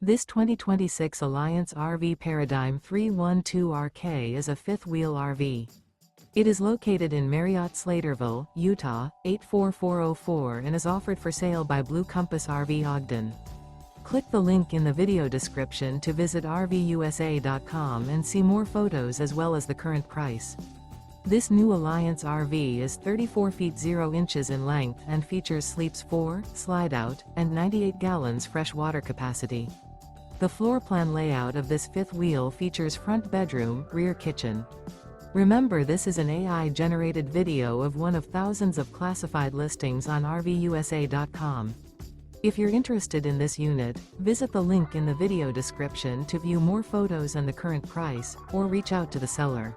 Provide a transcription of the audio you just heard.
This 2026 Alliance RV Paradigm 312RK is a fifth-wheel RV. It is located in Marriott-Slaterville, Utah, 84404 and is offered for sale by Blue Compass RV Ogden. Click the link in the video description to visit RVUSA.com and see more photos as well as the current price. This new Alliance RV is 34 feet 0 inches in length and features sleeps 4, slide-out, and 98 gallons fresh water capacity. The floor plan layout of this fifth wheel features front bedroom, rear kitchen. Remember, this is an AI-generated video of one of thousands of classified listings on RVUSA.com. If you're interested in this unit, visit the link in the video description to view more photos and the current price, or reach out to the seller.